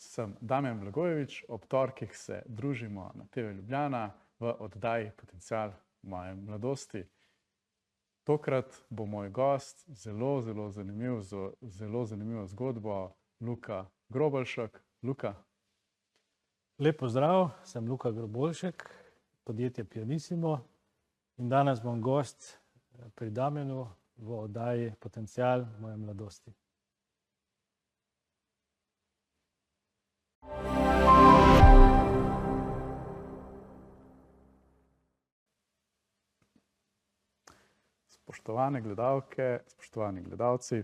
sem Damjan Blagojevič, ob torkih se družimo na TV Ljubljana v oddaji Potencial moje mladosti. Tokrat bo moj gost zelo zanimiv, zelo zanimivo zgodbo, Luka Groboljšek. Luka. Lep pozdrav, sem Luka Groboljšek, podjetje Pianissimo in danes bom gost pri Damjanu v oddaji Potencial moje mladosti. Spoštovane gledalke, spoštovani gledalci,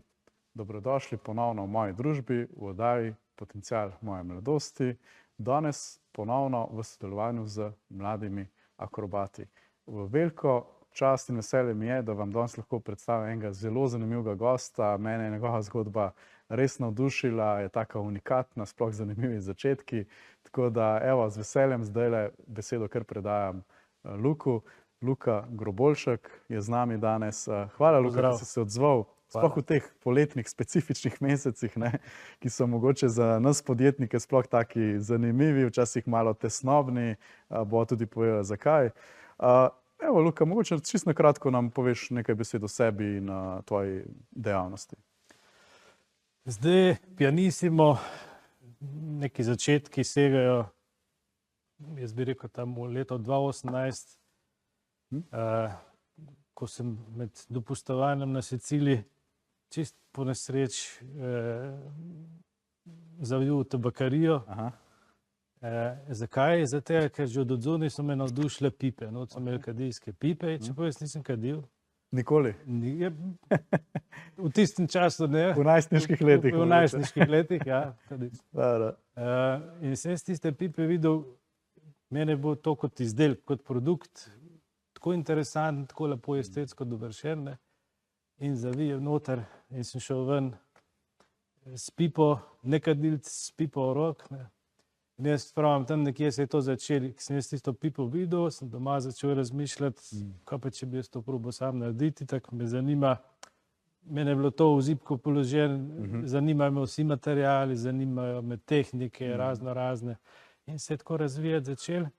dobrodošli ponovno v moji družbi v oddaji Potencial moje mladosti. Danes ponovno v sodelovanju z mladimi akrobati. V veliko čast in veselje mi je, da vam danes lahko predstavim enega zelo zanimivega gosta. Mene je njegova zgodba res navdušila, je taka unikatna, sploh zanimivi začetki. Tako da, evo, z veseljem zdajle besedo kar predajam Luku. Luka Groboljšek je z nami danes. Hvala, Luka, da si se odzval. Sploh v teh poletnih specifičnih mesecih, ki so mogoče za nas podjetnike sploh taki zanimivi, včasih malo tesnobni, bo tudi povedala zakaj. Evo, Luka, mogoče čisto na kratko nam poveš nekaj besed o sebi in tvoji dejavnosti. Zdaj, Pianissimo, neki začetki segajo, jaz bi rekel, tam v leto 2018, ko sem med dopustovanjem na Siciliji čist po nesreč zavil v tabakarijo. Zakaj? Zato, ker že od odzunaj so me navdušile pipe. Not so imeli kadilske pipe, čeprav jaz nisem kadil. Nikoli? V tistem času ne. V najstniških letih. V najstniških letih, ja. In sem s tiste pipe videl, mene bo to kot izdelek, kot produkt, tako interesant, tako lepo estetsko dovršen, in zavijel noter in sem šel ven s pipo, ne kadilc, s pipo v rok. In jaz pravim, tam nekje se je to začelo, ko sem jaz tisto pipo videl, sem doma začel razmišljati, kaj pa če bi jaz to probal sam narediti, tako me zanima. Mene je bilo to v zibko položeno, zanimajo me vsi materiali, zanimajo me tehnike, razne. In se je tako razvijati začel.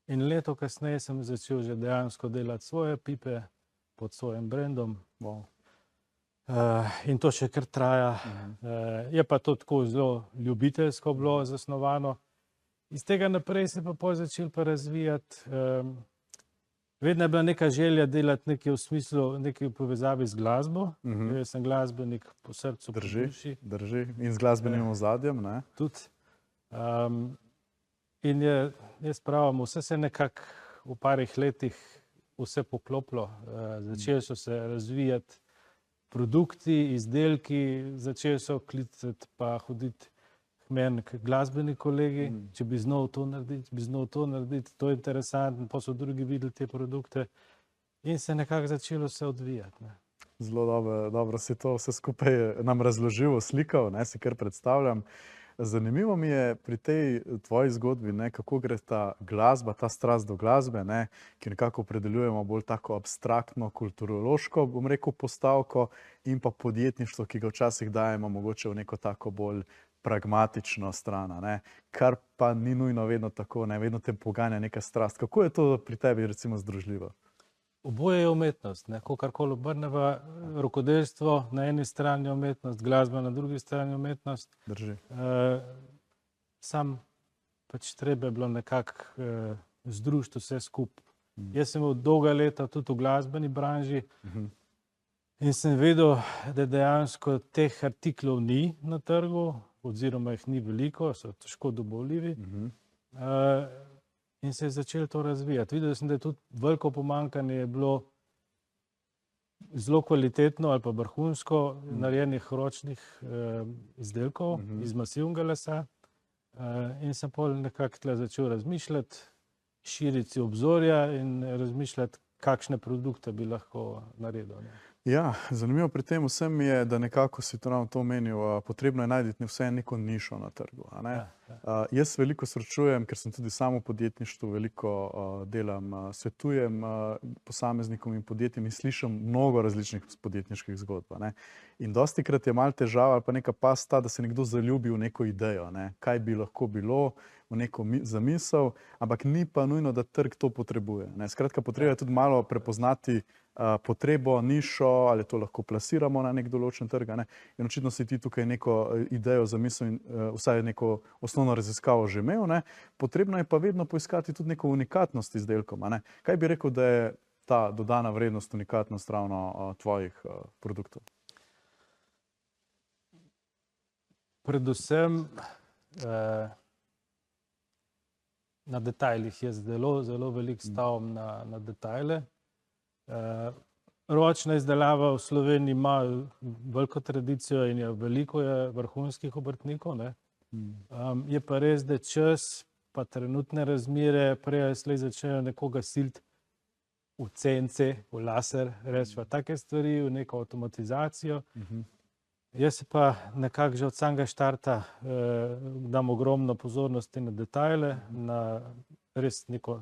In leto kasneje sem začel že dejansko delati svoje pipe pod svojim brandom. In to še kar traja. Je pa to tako zelo ljubiteljsko bilo zasnovano. Iz tega naprej se je pa potem začel pa razvijati. Vedno je bila neka želja delati nekaj v smislu, nekaj v povezavi z glasbo. Jaz sem glasbenik po srcu, po duši. Drži. In z glasbenim ozadjem, ne? Tudi. In jaz pravim, vse se nekako v parih letih vse poklopilo. Začeli so se razvijati produkti, izdelki, začeli so klicati pa hoditi k meni glasbeni kolegi, če bi znal to narediti, to je interesantno, pa so drugi videli te produkte in se nekako začelo se odvijati. Zelo dobro si to vse skupaj nam razložil, slikal, si kar predstavljam. Zanimivo mi je pri tej tvoji zgodbi, kako gre ta glasba, ta strast do glasbe, ki nekako opredeljujemo bolj tako abstraktno, kulturološko, bom rekel, postavko in pa podjetništvo, ki ga včasih dajemo mogoče v neko tako bolj pragmatično stran, kar pa ni nujno vedno tako, vedno te poganja neka strast. Kako je to pri tebi recimo združljivo? Oboje je umetnost, kakorkoli obrneva, rokodelstvo na eni strani umetnost, glasba na drugi strani umetnost. Drži. Sam pač treba je bilo nekako združiti vse skupaj. Jaz sem imel dolga leta tudi v glasbeni branži in sem vedel, da dejansko teh artiklov ni na trgu, oziroma jih ni veliko, so težko dobavljivi. In se je začelo to razvijati. Videl sem, da je tudi veliko pomanjkanje je bilo zelo kvalitetno ali pa vrhunsko narejenih ročnih izdelkov iz masivnega lesa. In sem potem nekako tle začel razmišljati, širiti si obzorja in razmišljati, kakšne produkte bi lahko naredil. Ja, zanimivo pri tem vsem je, da nekako si to ravno to omenil, potrebno je najti vse neko nišo na trgu, a ne. Jaz veliko srečujem, ker sem tudi sam v podjetništvu, veliko delam, svetujem posameznikom in podjetjem in slišim mnogo različnih podjetniških zgodb, a ne. In dostikrat je malo težava ali pa neka past ta, da se nekdo zaljubi v neko idejo, ne, kaj bi lahko bilo, v neko zamisel, ampak ni pa nujno, da trg to potrebuje, ne. Skratka, potrebno je tudi malo prepoznati potrebo, nišo, ali to lahko plasiramo na nek določen trg, a ne. In očitno si ti tukaj neko idejo, zamisel in vsaj neko osnovno raziskavo že imel, ne. Potrebno je pa vedno poiskati tudi neko unikatnost izdelkom, a ne. Kaj bi rekel, da je ta dodana vrednost, unikatnost ravno tvojih produktov? Predvsem na detajlih. Jaz zelo veliko stavim na detajle. Ročna izdelava v Sloveniji ima veliko tradicijo in veliko je vrhunskih obrtnikov, ne. Je pa res, da čas pa trenutne razmere prej slej začnejo nekoga siliti v CNC, v laser, rečeva take stvari, v neko avtomatizacijo. Jaz se pa nekako že od samega štarta dam ogromno pozornosti na detajle, na res neko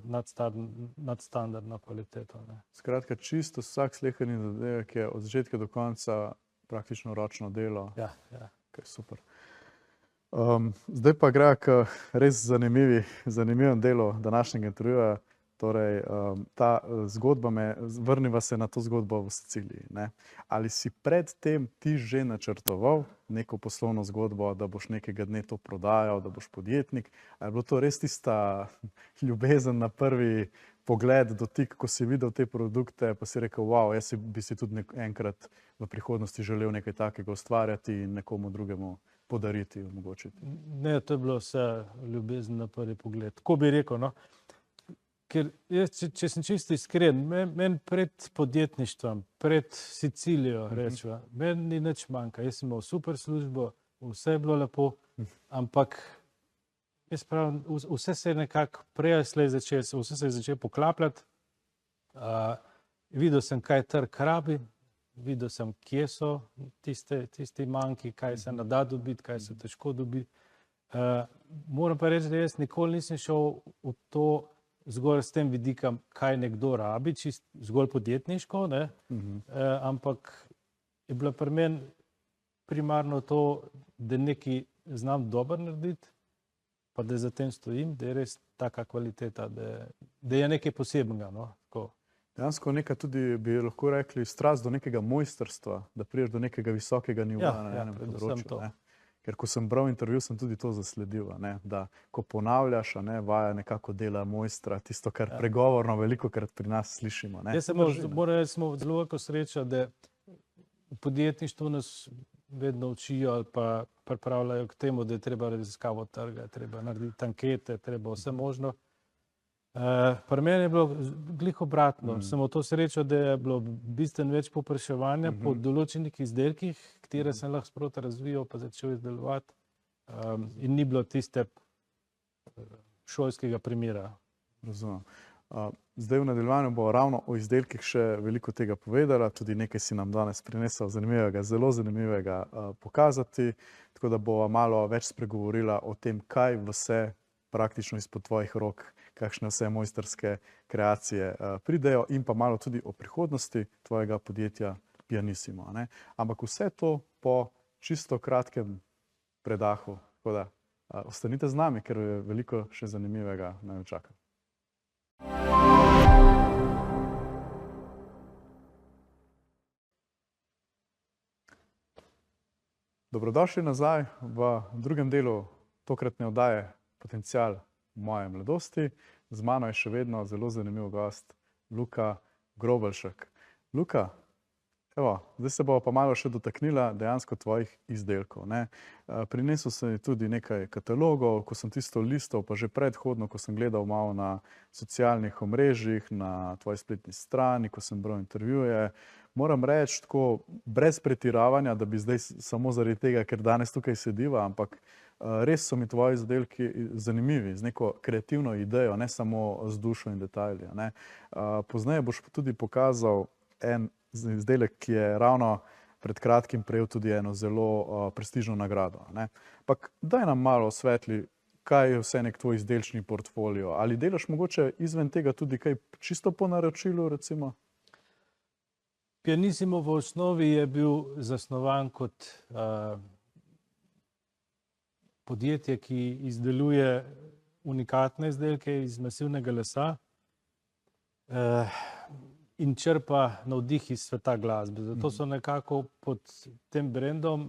nadstandardno kvaliteto, ne. Skratka, čisto vsak sleherni zadevek je od začetka do konca praktično ročno delo. Ja. Okay, super. Zdaj pa gre k res zanimivem delu današnjega intervjuja. Torej, ta zgodba vrniva se na to zgodbo v Siciliji, ne. Ali si pred tem ti že načrtoval neko poslovno zgodbo, da boš nekega dne to prodajal, da boš podjetnik? Ali je bilo to res tista ljubezen na prvi pogled, dotik, ko si videl te produkte, pa si rekel, wow, jaz bi si tudi enkrat v prihodnosti želel nekaj takega ustvarjati in nekomu drugemu podariti, omogočiti? Ne, to je bilo vse ljubezen na prvi pogled. Tako bi rekel, no. Ker jaz, če sem čisto iskren, meni pred podjetništvom, pred Sicilijo, rečeva, meni ni nič manjka. Jaz sem imel super službo, vse je bilo lepo, ampak jaz pravim, vse se je nekako prej slej začelo, vse se je začelo poklapljati. Videl sem, kaj trg rabi, videl sem, kje so tisti manjki, kaj se ne da dobiti, kaj se težko dobi. Moram pa reči, da jaz nikoli nisem šel v to zgolj s tem vidikom, kaj nekdo rabi, zgolj podjetniško, ne, ampak je bilo pri meni primarno to, da nekaj znam dobro narediti, pa da za tem stojim, da je res taka kvaliteta, da je nekaj posebnega, no, tako. Dejansko nekaj tudi, bi lahko rekli, strast do nekega mojstrstva, da prideš do nekega visokega nivoja na enem področju, ne. Ker ko sem bral intervju, sem tudi to zasledil, ne, da ko ponavljaš, ne, vaja nekako dela mojstra, tisto, kar pregovorno velikokrat pri nas slišimo, ne. Jaz se moram reči, smo zelo veliko sreča, da v podjetništvu nas vedno učijo ali pa pripravljajo k temu, da je treba raziskavo trga, treba narediti ankete, treba vse možno. Pri meni je bilo glih obratno. Sem v to srečo, da je bilo bistveno več povpraševanja po določenih izdelkih, katere sem lahko sproti razvijal pa začel izdelovati, in ni bilo tiste šolskega primera. Razumem. Zdaj v nadaljevanju bo ravno o izdelkih še veliko tega povedala, tudi nekaj si nam danes prinesel zanimivega, zelo zanimivega pokazati, tako da bova malo več spregovorila o tem, kaj vse praktično izpod tvojih rok, kakšne vse mojstrske kreacije pridejo in pa malo tudi o prihodnosti tvojega podjetja Pianissimo, ne. Ampak vse to po čisto kratkem predahu, tako da ostanite z nami, ker je veliko še zanimivega naju čaka. Dobrodošli nazaj v drugem delu tokratne oddaje Potencial moje mladosti. Z mano je še vedno zelo zanimiv gost, Luka Grobelšek. Luka, evo, zdaj se bova pa malo še dotaknila dejansko tvojih izdelkov, ne. Prinesel sem tudi nekaj katalogov, ko sem tisto listal, pa že predhodno, ko sem gledal malo na socialnih omrežjih, na tvoji spletni strani, ko sem bral intervjuje. Moram reči tako, brez pretiravanja, da bi zdaj samo zaradi tega, ker danes tukaj sediva, ampak res so mi tvoji izdelki zanimivi, z neko kreativno idejo, ne samo z dušo in detajli, ne. Pozneje boš tudi pokazal en izdelek, ki je ravno pred kratkim prejel tudi eno zelo prestižno nagrado. Ne. Ampak daj nam malo osvetli, kaj je vse nek tvoj izdelčni portfolio. Ali delaš mogoče izven tega tudi kaj čisto po naročilu, recimo? Pianissimo v osnovi je bil zasnovan kot podjetje, ki izdeluje unikatne izdelke iz masivnega lesa in črpa navdih iz sveta glasbe. Zato so nekako pod tem brandom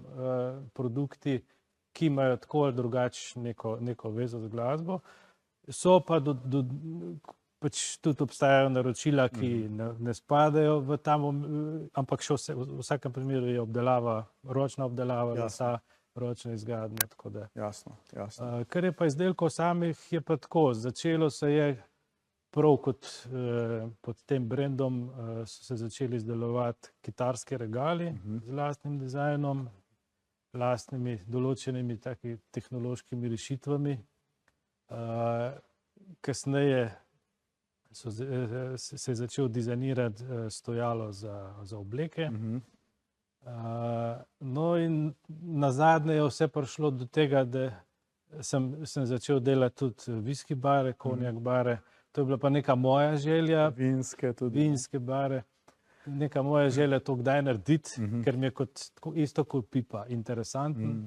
produkti, ki imajo tako ali drugače neko vezo z glasbo. So pa pač tudi obstajajo naročila, ki ne spadajo v tam, ampak še v vsakem primeru je ročna obdelava lesa, ročna izgradnja, tako da. Jasno. Kar je pa izdelkov samih, je pa tako. Začelo se je prav kot pod tem brandom so se začeli izdelovati kitarski regali z lastnim dizajnom, lastnimi določenimi taki tehnološkimi rešitvami. Kasneje se je začel dizajnirati stojalo za obleke. No in nazadnje je vse prišlo do tega, da sem začel delati tudi whisky bare, konjak bare. To je bila pa neka moja želja. Vinske tudi. Vinske bare. Neka moja želja to kdaj narediti, ker mi je isto kot pipa interesanten.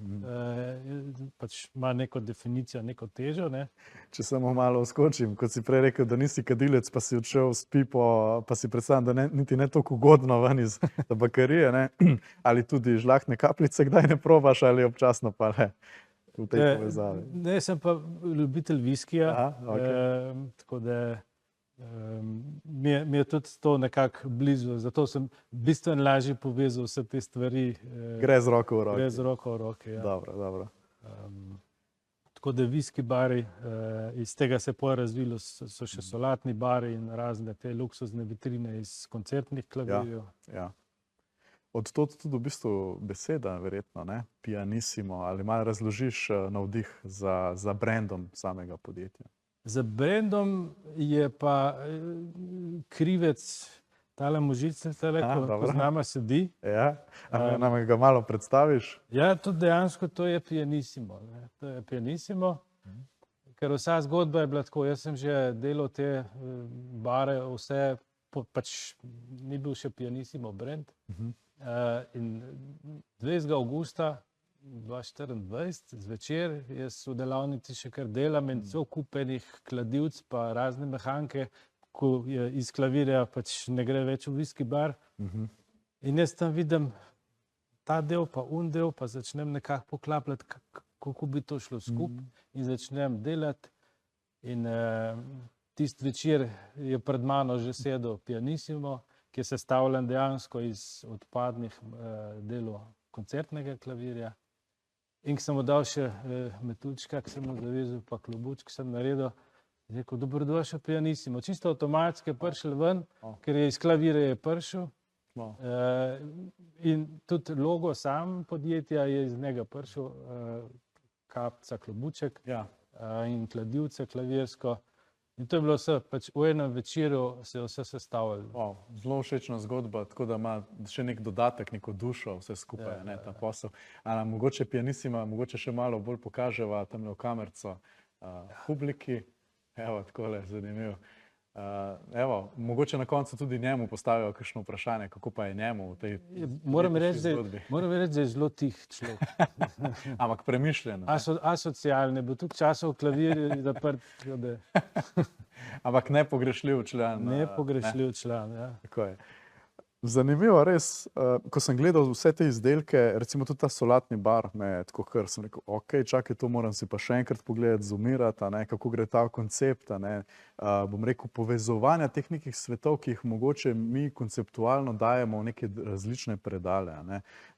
Pač ima neko definicijo, neko težo. Ne? Če samo malo skočim, kot si prej rekel, da nisi kadilec, pa si odšel s pipo, pa si predstavljam, da niti ne toliko ugodno ven iz tabakarije, ne? Ali tudi žlahtne kapljice kdaj ne probaš, ali občasno pa le v tej povezavi? Ne, sem pa ljubitelj viskija, tako da mi je tudi to nekako blizu, zato sem bistveno lažje povezal vse te stvari. Gre z roko v roki. Gre z roko v roki, ja. Dobro. Tako da whisky bari, iz tega se je razvilo, so še solatni bari in razne te luksuzne vitrine iz koncertnih klavirjev. Ja. Od tod tudi v bistvu beseda, verjetno, ne? Pianissimo, ali malo razložiš navdih za brandom samega podjetja? Za brandom je pa krivec tale možice, ko z nama sedi. Ja, nam ga malo predstaviš? Ja, tudi dejansko to je Pianissimo. To je Pianissimo, ker vsa zgodba je bila tako. Jaz sem že delal te bare, vse, pač ni bil še Pianissimo brand. In 20. avgusta 2024 zvečer jaz v delavnici še kar delam in cel kup enih kladivc pa razne mehanke, ko iz klavirja pač ne gre več v whisky bar. In jaz tam vidim ta del pa del, pa začnem nekako poklapljati, kako bi to šlo skupaj in začnem delati. In tisti večer je pred mano že sedel Pianissimo, ki je sestavljen dejansko iz odpadnih delov koncertnega klavirja. In ko sem mu dal še metuljčka, ki sem mu zavezal, pa klobučk sem naredil, je rekel, dobrodošel Pianissimo. Čisto avtomatsko je prišel ven, ker je iz klavirja prišel. In tudi logo sam podjetja je iz njega prišel, kapca, klobuček in kladivce klavirsko. In to je bilo vse, pač v enem večeru se je vse sestavljalo. Zelo všečna zgodba, tako da ima še nek dodatek, neko dušo, vse skupaj, ta posel. A nam mogoče Pianissima, mogoče še malo bolj pokaževa tamle v kamerco publiki. Evo, takole, zanimivo. Evo, mogoče na koncu tudi njemu postavijo kakšno vprašanje, kako pa je njemu v tej zgodbi. Moram reči, da je zelo tih človek. Ampak premišljeno. Asocialne, bo tudi časov klavir zaprt. Ampak nepogrešljiv član. Nepogrešljiv član, ja. Tako je. Zanimivo, res, ko sem gledal vse te izdelke, recimo tudi ta solatni bar, tako kar sem rekel, ok, čakaj, to moram si pa še enkrat pogledati, zoomirati, kako gre ta koncept, bom rekel, povezovanja teh nekih svetov, ki jih mogoče mi konceptualno dajemo v neke različne predale,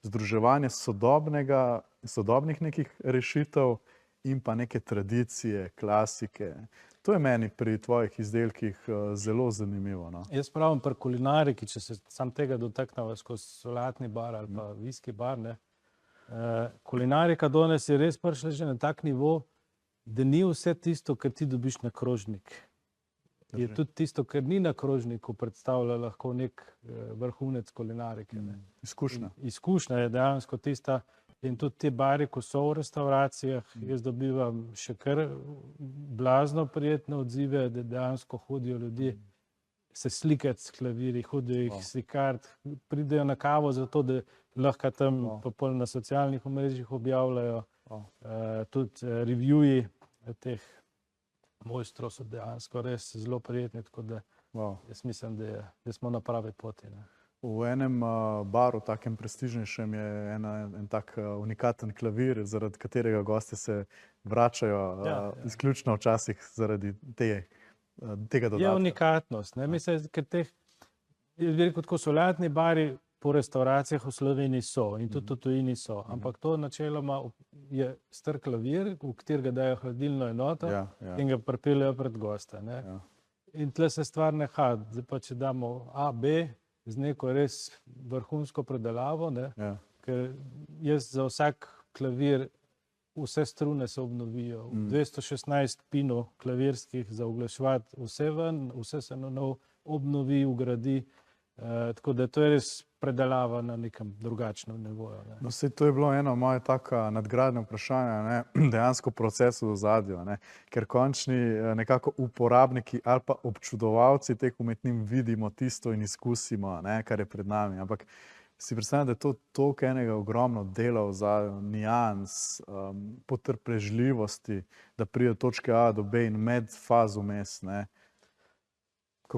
združevanje sodobnih nekih rešitev in pa neke tradicije, klasike. To je meni pri tvojih izdelkih zelo zanimivo. Jaz pravim pri kulinariki, če se sam tega dotaknemo skozi solatni bar ali pa whisky bar, kulinarika danes je res prišla že na tak nivo, da ni vse tisto, kar ti dobiš na krožnik. je tudi tisto, kar ni na krožniku, predstavlja lahko nek vrhunec kulinarike. Izkušnja. Izkušnja je dejansko tista. In tudi te bari, ko so v restauracijah, jaz dobivam še kar blazno prijetne odzive, da dejansko hodijo ljudje se slikati s klavirji, hodijo jih slikati, pridejo na kavo zato, da lahko tam popoln na socialnih omrežjih objavljajo. Tudi reviewji teh mojstrov so dejansko res zelo prijetni, tako da jaz mislim, da smo na pravi poti. V enem baru, takem prestižnejšem, je en tak unikaten klavir, zaradi katerega gostje se vračajo izključno včasih zaradi tega dodatka. Je unikatnost. Mislim, ker jaz bi rekel, tako solatni bari po restauracijah v Sloveniji so in tudi v tujini so, ampak to načeloma je star klavir, v katerega dajo hladilno enoto in ga pripeljejo pred gosta. In tle se stvar neha. Zdaj pa, če damo A, B, z neko res vrhunsko predelavo, ker jaz za vsak klavir vse strune se obnovijo. 216 pinov klavirskih za uglaševati vse ven, vse se na nov obnovi, ugradi. Tako da to je res predelava na nekem drugačnem nivoju. No, to je bilo eno moje taka nadgradnje vprašanja, dejansko proces v ozadju, ker končni nekako uporabniki ali pa občudovalci teh umetnin vidimo tisto in izkusimo, kar je pred nami. Ampak si predstavljam, da je to toliko enega ogromno dela v ozadju, nijans, potrpežljivosti, da pride od točke A do B in med fazo vmes.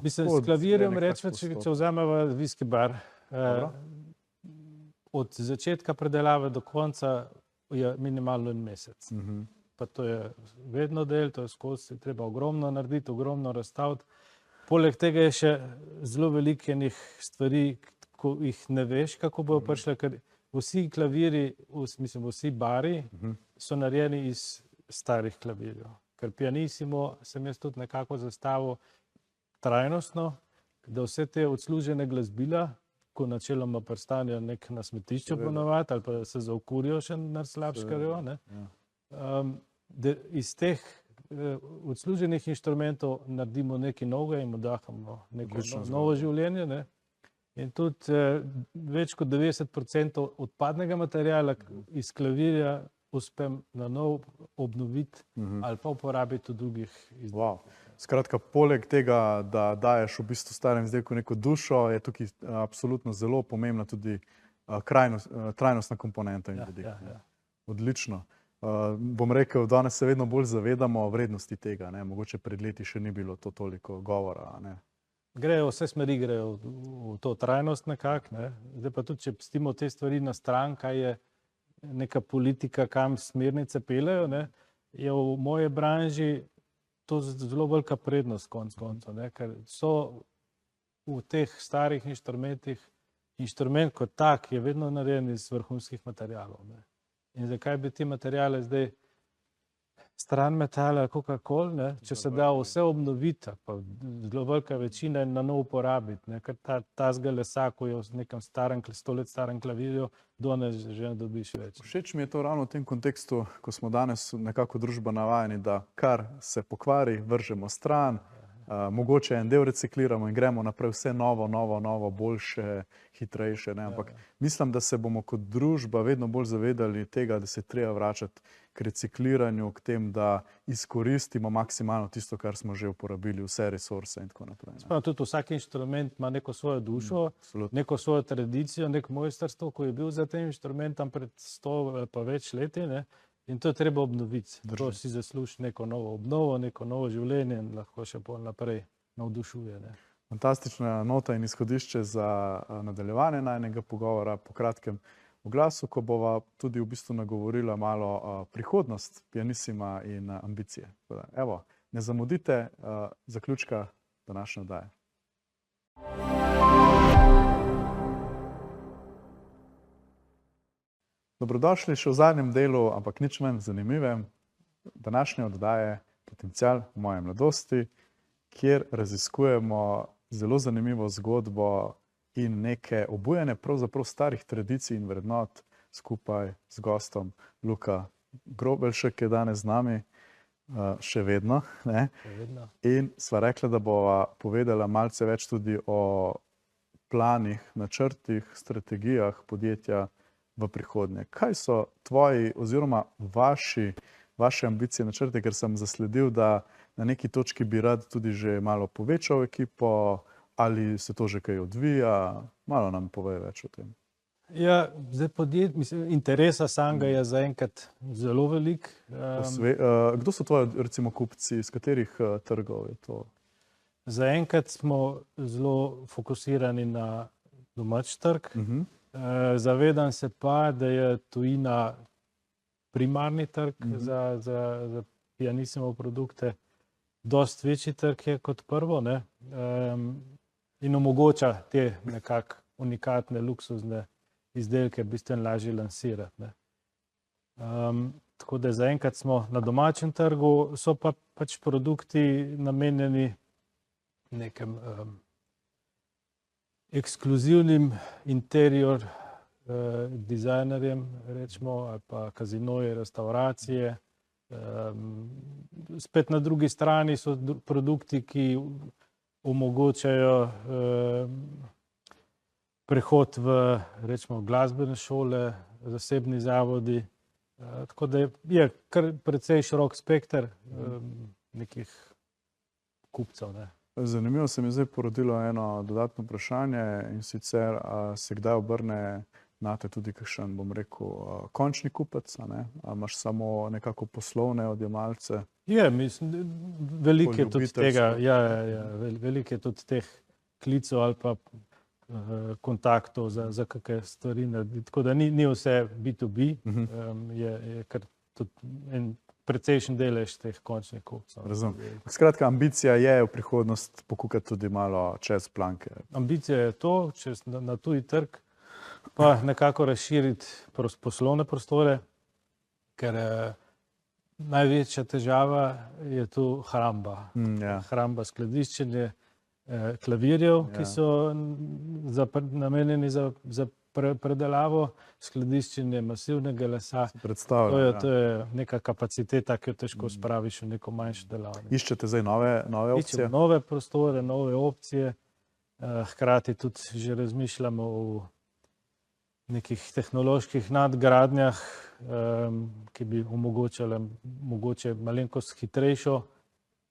Mislim, s klavirjem rečemo, če vzamemo viski bar, od začetka predelave do konca je minimalno en mesec. Pa to je vedno del, to je skozi, treba ogromno narediti, ogromno razstaviti. Poleg tega je še zelo veliko enih stvari, ko jih ne veš, kako bojo prišle, ker vsi klaviri, mislim, vsi bari so narejeni iz starih klavirjev. Ker pianissimo sem jaz tudi nekako zastavil trajnostno, da vse te odslužene glasbila, ko načeloma pristanejo nek na smetišču ponavadi, ali pa se zaokurijo še slabškarjo, da iz teh odsluženih inštrumentov naredimo nekaj novega in mu dahamo neko novo življenje. In tudi več kot 90% odpadnega materiala iz klavirja uspem na novo obnoviti ali pa uporabiti v drugih izdelkih. Skratka, poleg tega, da daješ v bistvu starem izdelku neko dušo, je tukaj absolutno zelo pomembna tudi trajnostna komponenta in vidik. Odlično. Bom rekel, danes se vedno bolj zavedamo vrednosti tega. Mogoče pred leti še ni bilo to toliko govora. Vse smeri grejo v to trajnost nekako. Zdaj pa tudi, če pustimo te stvari na stran, kaj je neka politika, kam smernice peljejo, je v moje branži to zelo velika prednost konec koncev, ker so v teh starih inštrumentih, inštrument kot tak je vedno narejen iz vrhunskih materialov. In zakaj bi te materiale zdaj stran metala, kakorkoli, če se da vse obnoviti, pa zelo velika večina na novo uporabiti, ker tazga lesa, ko je v nekem 100 let starem klavirju, danes že ne dobiš več. Všeč mi je to ravno v tem kontekstu, ko smo danes nekako družba navajeni, da kar se pokvari, vržemo stran, mogoče en del recikliramo in gremo naprej vse novo, boljše, hitrejše. Ampak mislim, da se bomo kot družba vedno bolj zavedali tega, da se treba vračati k recikliranju, k tem, da izkoristimo maksimalno tisto, kar smo že uporabili, vse resurse in tako naprej. Tudi vsak inštrument ima neko svojo dušo, neko svojo tradicijo, neko mojstrstvo, ko je bil za tem inštrumentom pred 100 ali pa več leti. In to je treba obnoviti. To si zasluži neko novo obnovo, neko novo življenje in lahko še bolj naprej navdušuje. Fantastična nota in izhodišče za nadaljevanje najinega pogovora po kratkem oglasu, ko bova tudi v bistvu nagovorila malo prihodnost Pianissima in ambicije. Evo, ne zamudite zaključka današnje oddaje. Dobrodošli še v zadnjem delu, ampak nič manj zanimivem, današnje oddaje Potencial moje mladosti, kjer raziskujemo zelo zanimivo zgodbo in neke obujene pravzaprav starih tradicij in vrednot skupaj z gostom Luka Grobelšek, ki je danes z nami. še vedno. Ne? Vedno. In sva rekla, da bova povedala malce več tudi o planih, načrtih, strategijah podjetja v prihodnje. Kaj so tvoji oziroma vaše ambicije, načrte, ker sem zasledil, da na neki točki bi rad tudi že malo povečal ekipo, ali se to že kaj odvija? Malo nam povej več o tem. Ja, zdaj interesa samega je zaenkrat zelo velik. Kdo so tvoji, recimo, kupci, iz katerih trgov je to? Zaenkrat smo zelo fokusirani na domač trg. Zavedam se pa, da je tujina primarni trg za Pianissimo produkte. Dost večji trg je kot prvo, ne? In omogoča te nekako unikatne, luksuzne izdelke bistveno lažje lansirati, ne? Tako da zaenkrat smo na domačem trgu, so pa pač produkti namenjeni nekem ekskluzivnim interior dizajnerjem, rečemo, ali pa kazinoje, restauracije. Spet na drugi strani so produkti, ki omogočajo prehod v, rečemo, glasbene šole, zasebni zavodi. Tako da je kar precej širok spekter nekih kupcev, ne. Zanimivo se mi zdaj porodilo eno dodatno vprašanje, in sicer se kdaj obrne nate tudi kakšen, bom rekel, končni kupec, a ne? A imaš samo nekako poslovne odjemalce? Je, mislim, veliko je tudi tega, veliko je tudi teh klicev ali pa kontaktov za kakšne stvari narediti. Tako da ni vse B2B, je kar tudi en precejšen delež teh končnih kupcev. Razumem. Skratka, ambicija je v prihodnost pokukati tudi malo čez planke. Ambicija je to, čez na tuji trg, pa nekako razširiti poslovne prostore, ker največja težava je tu hramba. Hramba, skladiščenje klavirjev, ki so namenjeni za predelavo, skladiščenje masivnega lesa. To je neka kapaciteta, ki jo težko spraviš v neko manjšo delavnico. Iščete zdaj nove opcije? Iščemo nove prostore, nove opcije. Hkrati tudi že razmišljamo o nekih tehnoloških nadgradnjah, ki bi omogočale mogoče malenkost hitrejšo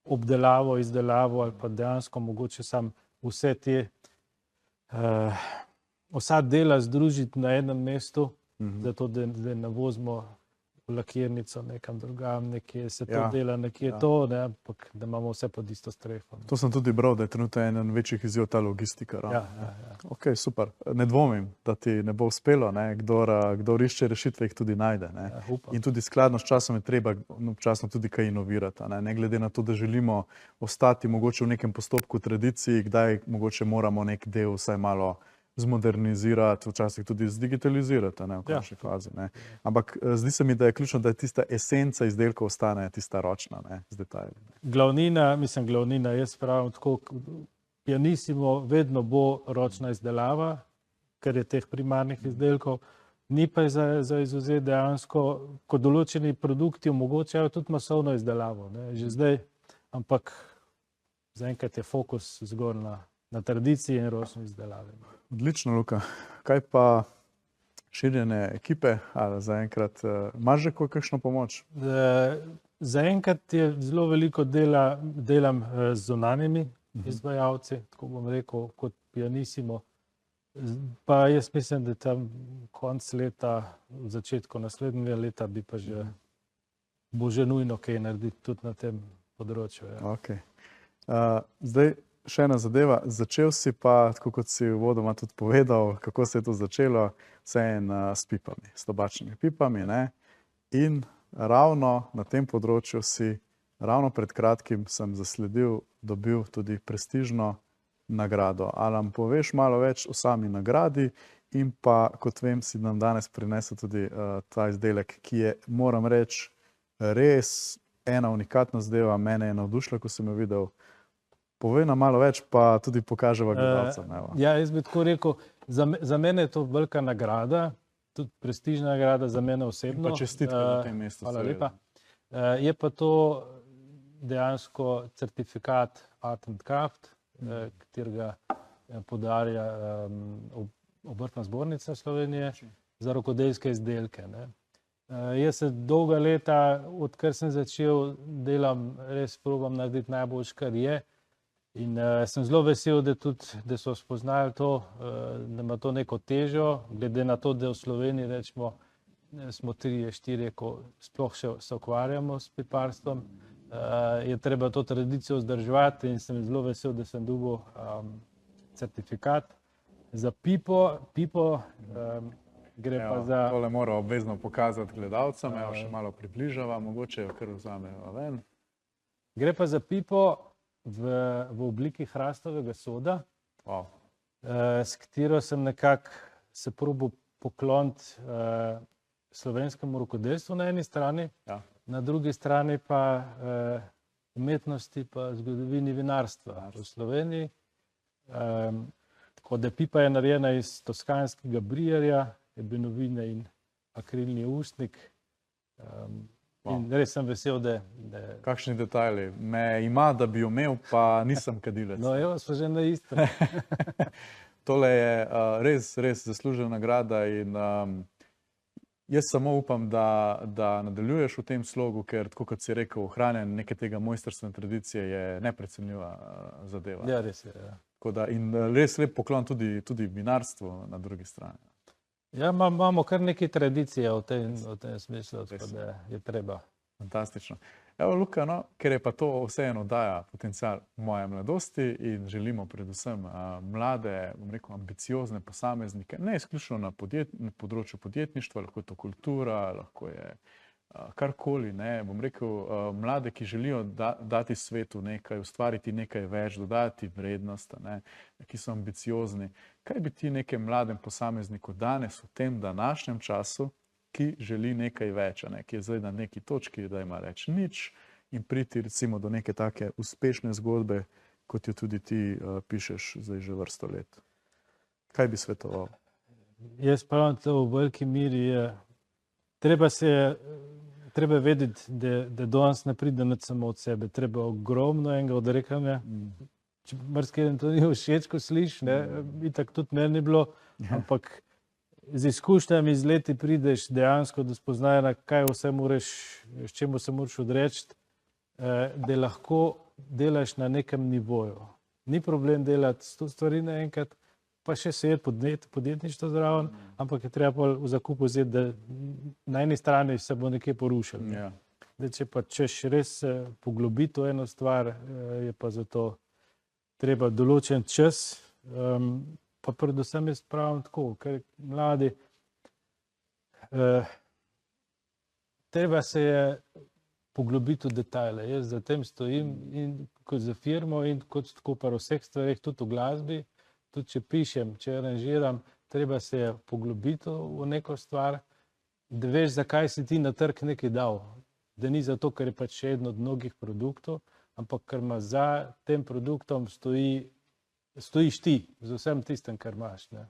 obdelavo, izdelavo ali pa dejansko mogoče samo vse te vsa dela združiti na enem mestu, zato da ne vozimo v lakirnico nekam drugam, nekje se to dela, nekje to, ne, ampak da imamo vse pod isto streho. To sem tudi bral, da je trenutno eden večjih izzivov ta logistika. Ok, super. Ne dvomim, da ti ne bo uspelo, ne. Kdor išče rešitve, jih tudi najde, ne. In tudi skladno s časom je treba občasno tudi kaj inovirati, ne glede na to, da želimo ostati mogoče v nekem postopku tradiciji, kdaj mogoče moramo nek del vsaj malo zmodernizirati, včasih tudi zdigitalizirati, ne, v končni fazi, ne. Ampak zdi se mi, da je ključno, da je tista esenca izdelkov ostane tista ročna, ne, z detajli. Glavnina, jaz pravim tako, Pianissimo vedno bo ročna izdelava, ker je teh primarnih izdelkov, ni pa za izvzeti dejansko, ko določeni produkti omogočajo tudi masovno izdelavo, ne, že zdaj, ampak zaenkrat je fokus zgolj na tradiciji in ročni izdelavi. Odlično, Luka. Kaj pa širjenje ekipe? Ali zaenkrat imaš že kakšno pomoč? Zaenkrat je zelo veliko delam z zunanjimi izvajalci, tako bom rekel, kot Pianissimo. Pa jaz mislim, da tam konec leta, v začetku naslednjega leta bo že nujno kaj narediti tudi na tem področju. Ok. Zdaj, še ena zadeva, začel si pa, tako kot si uvodoma tudi povedal, kako se je to začelo, vseeno s pipami, s tobačnimi pipami, ne? In ravno na tem področju ravno pred kratkim sem zasledil, dobil tudi prestižno nagrado. Ali nam poveš malo več o sami nagradi in pa, kot vem, si nam danes prinesel tudi ta izdelek, ki je, moram reči, res ena unikatna zadeva, mene je navdušila, ko sem jo videl. Povej nam malo več, pa tudi pokaževa gledalcem. Ja, jaz bi tako rekel, za mene je to velika nagrada, tudi prestižna nagrada za mene osebno. In pa čestitke na tem mestu. Hvala lepa. Je pa to dejansko certifikat Art and Craft, katerega podarja Obrtna zbornica Slovenije za rokodelske izdelke. Ne. Jaz se dolga leta, odkar sem začel, delam, res probam narediti najboljš, kar je. In sem zelo vesel, da so spoznali to, da ima to neko težo, glede na to, da v Sloveniji rečemo, smo 3-4, ko sploh še se ukvarjamo s piparstvom, je treba to tradicijo vzdrževati in sem zelo vesel, da sem dobil certifikat za pipo. Gre pa za... Tole mora obvezno pokazati gledalcem, še malo približava, mogoče jo kar vzameva ven. Gre pa za pipo v obliki hrastovega soda, s katero sem nekako se probal pokloniti slovenskemu rokodelstvu na eni strani, na drugi strani pa umetnosti pa zgodovini vinarstva v Sloveniji. Tako da pipa je narejena iz toskanskega brijerja, ebenovine in akrilni ustnik. In res sem vesel, da... Kakšni detajli? Me ima, da bi jo imel, pa nisem kadilec. No, evo, smo že na istem. Tole je res zaslužena nagrada in jaz samo upam, da nadaljuješ v tem slogu, ker, tako kot si rekel, ohranjanje neke tega mojsterstvene tradicije je neprecenljiva zadeva. Ja, res je, ja. In res lep poklon tudi vinarstvu na drugi strani. Ja, imamo kar nekaj tradicije v tem smislu, tako da je treba. Fantastično. Evo, Luka, no, ker je pa to vseeno daja potencial moje mladosti in želimo predvsem mlade, bom rekel, ambiciozne posameznike, ne izključno na področju podjetništva, lahko je to kultura, lahko je karkoli, ne, bom rekel, mlade, ki želijo dati svetu nekaj, ustvariti nekaj več, dodati vrednost, ne, ki so ambiciozni. Kaj bi ti nekem mladem posamezniku danes v tem današnjem času, ki želi nekaj več, ne, ki je zdaj na neki točki, da ima reči nič in priti recimo do neke take uspešne zgodbe, kot jo tudi ti pišeš zdaj že vrsto let. Kaj bi svetoval? Jaz pravim, da v veliki miri je treba vedeti, da danes ne pride nič samo od sebe. Treba ogromno enega odrekanja. Marsikaj to ni všeč, ko slišiš, ne, itak tudi meni ni bilo, ampak z izkušnjami z leti prideš dejansko do spoznanja, kaj vse moraš, s čemu se moraš odreči, da lahko delaš na nekem nivoju. Ni problem delati 100 stvari naenkrat, pa še sejeti podjetništvo zraven, ampak je treba v zakupu vzeti, da na eni strani se bo nekaj porušilo. Ja. Če pa češ res poglobiti v eno stvar, je pa zato treba določen čas, pa predvsem jaz pravim tako, ker mladi, treba se je poglobiti v detajle. Jaz za tem stojim in kot za firmo in kot tako pa v vseh stvareh, tudi v glasbi, tudi če pišem, če aranžiram, treba se je poglobiti v neko stvar, da veš, zakaj si ti na trg nekaj dal. Da ni zato, ker je pač še eden od mnogih produktov, ampak ker ima za tem produktom stojiš ti, z vsem tistem, kar imaš. Ne.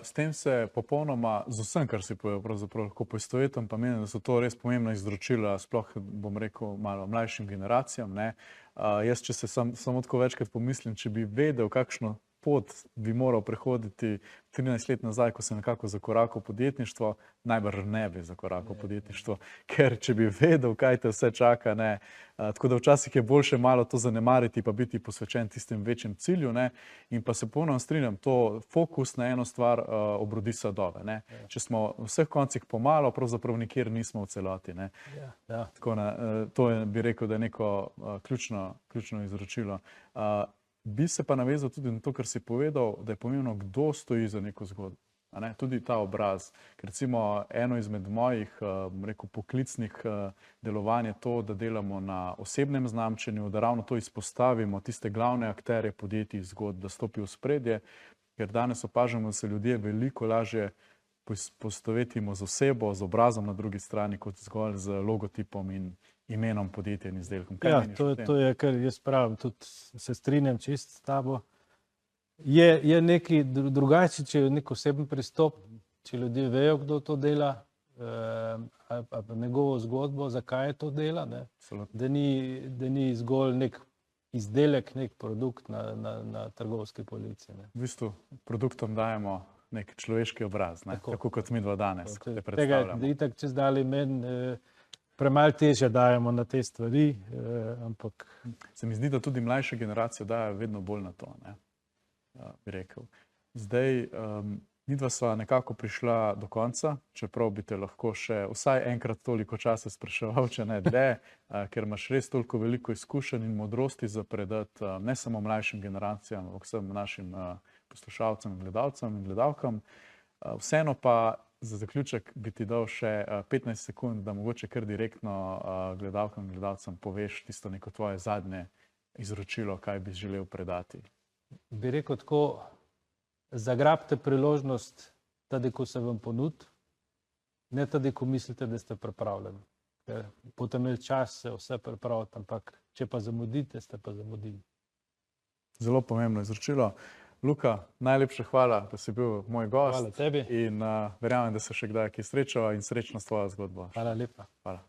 S tem se popolnoma, z vsem, kar si povedal, pravzaprav lahko poistovetim, pa menim, da so to res pomembna izročila, sploh, bom rekel, malo mlajšim generacijam, ne. Jaz, če se samo tako večkrat pomislim, če bi vedel, kakšno pot bi moral prehoditi 13 let nazaj, ko sem nekako zakorakal podjetništvo, najbrž ne bi zakorakal podjetništvo, ker če bi vedel, kaj te vse čaka, ne. Tako da včasih je boljše malo to zanemariti, pa biti posvečen tistem večjem cilju, ne. In pa se ponovno strinjam, to fokus na eno stvar obrodi sadove, ne. Če smo v vseh koncih pomalo, pravzaprav nikjer nismo v celoti, ne. Tako to je, bi rekel, da je neko ključno izročilo. Bi se pa navezal tudi na to, kar si povedal, da je pomembno, kdo stoji za neko zgodbo. Tudi ta obraz. Ker recimo eno izmed mojih, bom rekel, poklicnih delovanj je to, da delamo na osebnem znamčenju, da ravno to izpostavimo, tiste glavne akterje podjetij zgodb, da stopi v spredje, ker danes opažamo, da se ljudje veliko lažje poistovetimo z osebo, z obrazom na drugi strani, kot zgolj z logotipom in imenom podjetja in izdelkom. Ja, to je, kar jaz pravim, tudi se strinjam čisto s tabo. Je nekaj drugače, če je nek oseben pristop, če ljudje vejo, kdo to dela, ali pa njegovo zgodbo, zakaj je to dela, ne? Absolutno. Da ni zgolj nek izdelek, nek produkt na trgovski polici. Ne? V bistvu produktom dajemo nek človeški obraz, ne? Tako kot mi dva danes, ko te predstavljamo. Tega itak čez dalje meni premalo težje dajemo na te stvari, ampak... Se mi zdi, da tudi mlajše generacije dajo vedno bolj na to, ne? Bi rekel. Zdaj, midva sva nekako prišla do konca, čeprav bi te lahko še vsaj enkrat toliko časa spraševal, če ne dlje, ker imaš res toliko veliko izkušenj in modrosti za predati ne samo mlajšim generacijam, ampak vsem našim poslušalcem, gledalcem in gledalkam. Vseeno pa za zaključek bi ti dal še 15 sekund, da mogoče kar direktno gledalkam in gledalcem poveš tisto neko tvoje zadnje izročilo, kaj bi želel predati. Bi rekel tako, zagrabite priložnost tudi, ko se vam ponudi, ne tudi, ko mislite, da ste pripravljeni. Ker boste imeli čas se vse pripraviti, ampak če pa zamudite, ste pa zamudili. Zelo pomembno izročilo. Luka, najlepša hvala, da si bil moj gost. Hvala tebi. In verjamem, da se še kdaj kaj srečava in srečno s tvojo zgodbo. Hvala lepa. Hvala.